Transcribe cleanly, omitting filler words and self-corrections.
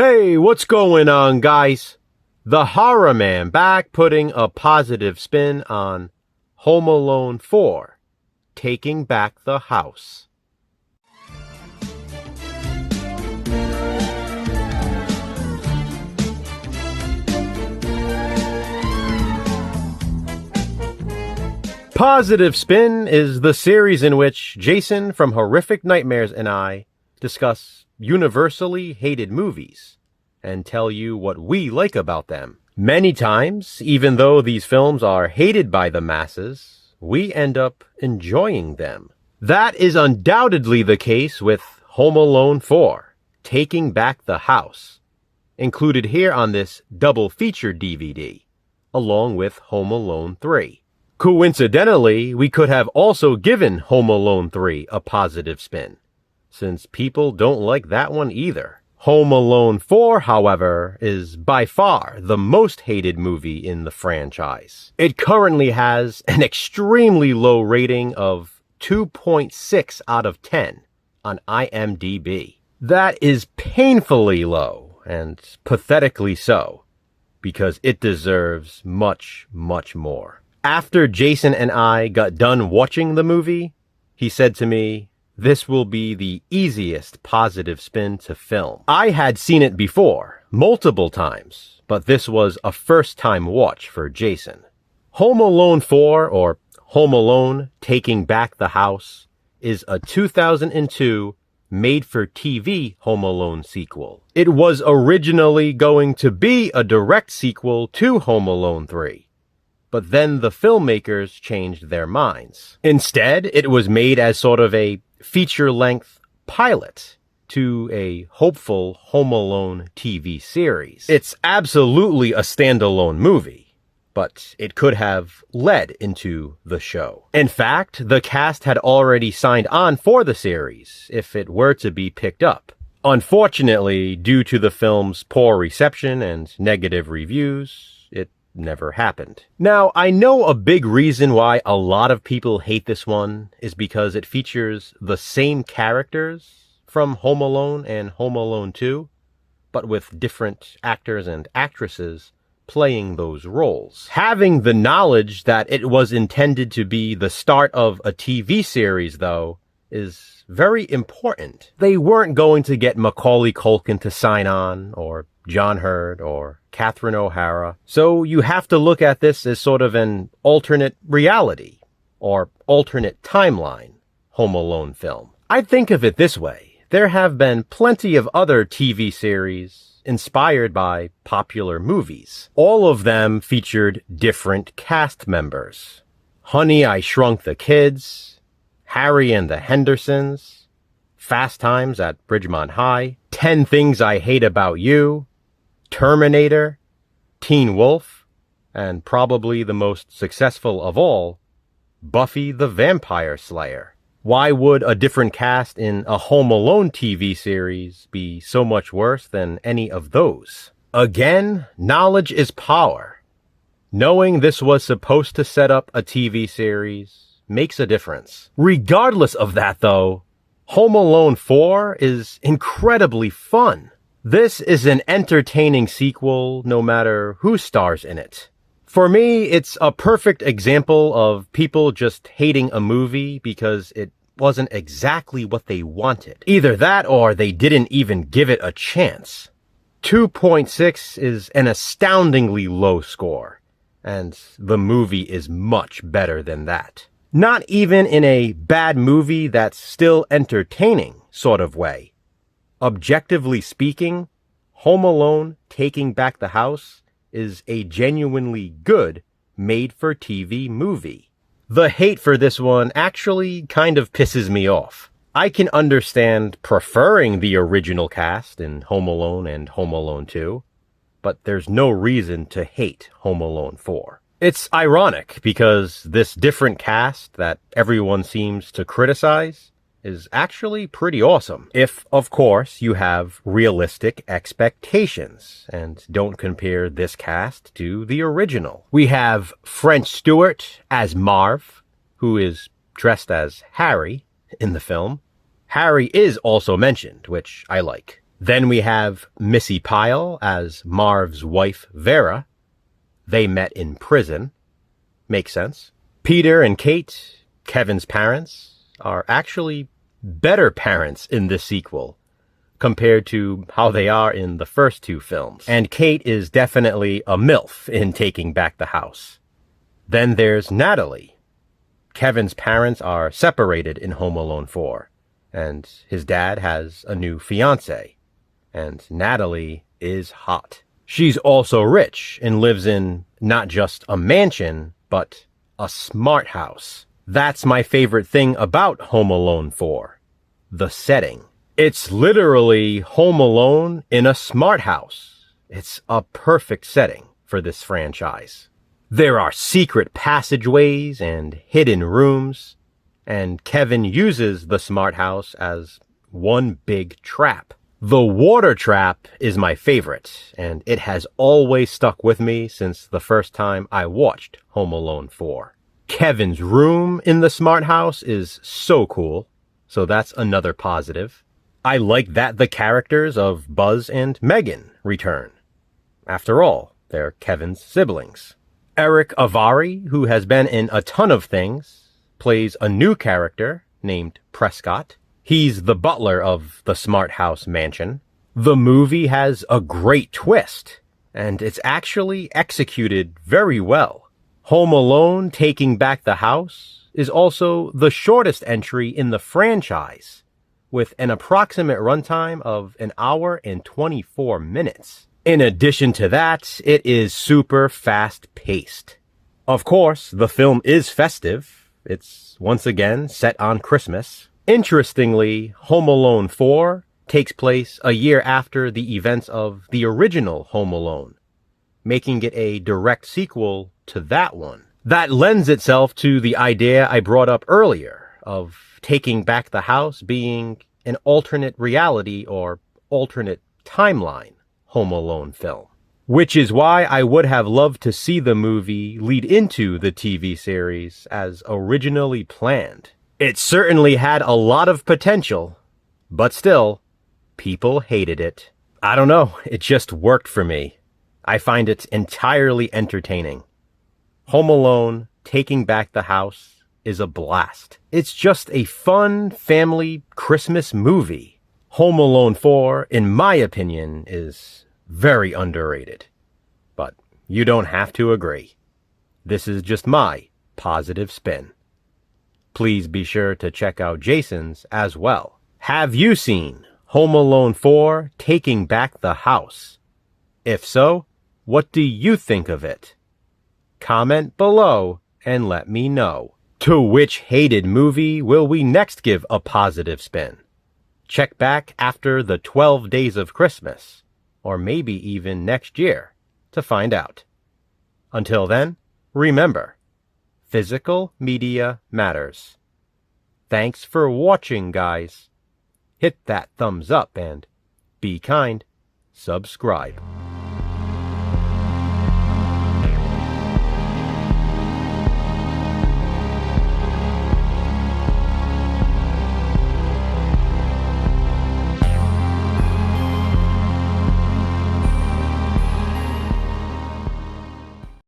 Hey, what's going on, guys? The Horror Man back putting a positive spin on Home Alone 4, Taking Back the House. Positive Spin is the series in which Jason from Horrific Nightmares and I discuss universally hated movies and tell you what we like about them. Many times, even though these films are hated by the masses, we end up enjoying them. That is undoubtedly the case with Home Alone 4, Taking Back the House, included here on this double feature DVD, along with Home Alone 3. Coincidentally, we could have also given Home Alone 3 a positive spin, since people don't like that one either. Home Alone 4, however, is by far the most hated movie in the franchise. It currently has an extremely low rating of 2.6 out of 10 on IMDb. That is painfully low, and pathetically so, because it deserves much, much more. After Jason and I got done watching the movie, he said to me, "This will be the easiest positive spin to film." I had seen it before, multiple times, but this was a first-time watch for Jason. Home Alone 4, or Home Alone Taking Back the House, is a 2002 made-for-TV Home Alone sequel. It was originally going to be a direct sequel to Home Alone 3. But then the filmmakers changed their minds. Instead, it was made as sort of a feature-length pilot to a hopeful Home Alone TV series. It's absolutely a standalone movie, but it could have led into the show. In fact, the cast had already signed on for the series if it were to be picked up. Unfortunately, due to the film's poor reception and negative reviews, it never happened. Now, I know a big reason why a lot of people hate this one is because it features the same characters from Home Alone and Home Alone 2, but with different actors and actresses playing those roles. Having the knowledge that it was intended to be the start of a TV series, though, is very important. They weren't going to get Macaulay Culkin to sign on, or John Hurt, or Catherine O'Hara. So you have to look at this as sort of an alternate reality, or alternate timeline Home Alone film. I think of it this way. There have been plenty of other TV series inspired by popular movies. All of them featured different cast members. Honey, I Shrunk the Kids, Harry and the Hendersons, Fast Times at Ridgemont High, 10 Things I Hate About You, Terminator, Teen Wolf, and probably the most successful of all, Buffy the Vampire Slayer. Why would a different cast in a Home Alone TV series be so much worse than any of those? Again, knowledge is power. Knowing this was supposed to set up a TV series makes a difference. Regardless of that, though, Home Alone 4 is incredibly fun. This is an entertaining sequel no matter who stars in it. For me, it's a perfect example of people just hating a movie because it wasn't exactly what they wanted. Either that or they didn't even give it a chance. 2.6 is an astoundingly low score, and the movie is much better than that. Not even in a bad movie that's still entertaining sort of way. Objectively speaking, Home Alone Taking Back the House is a genuinely good made-for-TV movie. The hate for this one actually kind of pisses me off. I can understand preferring the original cast in Home Alone and Home Alone 2, but there's no reason to hate Home Alone 4. It's ironic because this different cast that everyone seems to criticize is actually pretty awesome. If, of course, you have realistic expectations and don't compare this cast to the original. We have French Stewart as Marv, who is dressed as Harry in the film. Harry is also mentioned, which I like. Then we have Missy Pyle as Marv's wife, Vera. They met in prison. Makes sense. Peter and Kate, Kevin's parents, are actually better parents in this sequel compared to how they are in the first two films. And Kate is definitely a MILF in Taking Back the House. Then there's Natalie. Kevin's parents are separated in Home Alone 4, and his dad has a new fiancée, and Natalie is hot. She's also rich and lives in not just a mansion, but a smart house. That's my favorite thing about Home Alone 4, the setting. It's literally Home Alone in a smart house. It's a perfect setting for this franchise. There are secret passageways and hidden rooms, and Kevin uses the smart house as one big trap. The water trap is my favorite, and it has always stuck with me since the first time I watched Home Alone 4. Kevin's room in the smart house is so cool, so that's another positive. I like that the characters of Buzz and Megan return. After all, they're Kevin's siblings. Eric Avari, who has been in a ton of things, plays a new character named Prescott. He's the butler of the Smart House mansion. The movie has a great twist, and it's actually executed very well. Home Alone Taking Back the House is also the shortest entry in the franchise, with an approximate runtime of 1 hour and 24 minutes. In addition to that, it is super fast-paced. Of course, the film is festive. It's once again set on Christmas. Interestingly, Home Alone 4 takes place a year after the events of the original Home Alone, making it a direct sequel to that one. That lends itself to the idea I brought up earlier of Taking Back the House being an alternate reality or alternate timeline Home Alone film. Which is why I would have loved to see the movie lead into the TV series as originally planned. It certainly had a lot of potential, but still, people hated it. I don't know, it just worked for me. I find it entirely entertaining. Home Alone Taking Back the House is a blast. It's just a fun family Christmas movie. Home Alone 4, in my opinion, is very underrated. But you don't have to agree. This is just my positive spin. Please be sure to check out Jason's as well. Have you seen Home Alone 4 Taking Back the House? If so, what do you think of it? Comment below and let me know. To which hated movie will we next give a positive spin? Check back after the 12 Days of Christmas, or maybe even next year, to find out. Until then, remember, physical media matters. Thanks for watching, guys. Hit that thumbs up and, be kind, subscribe.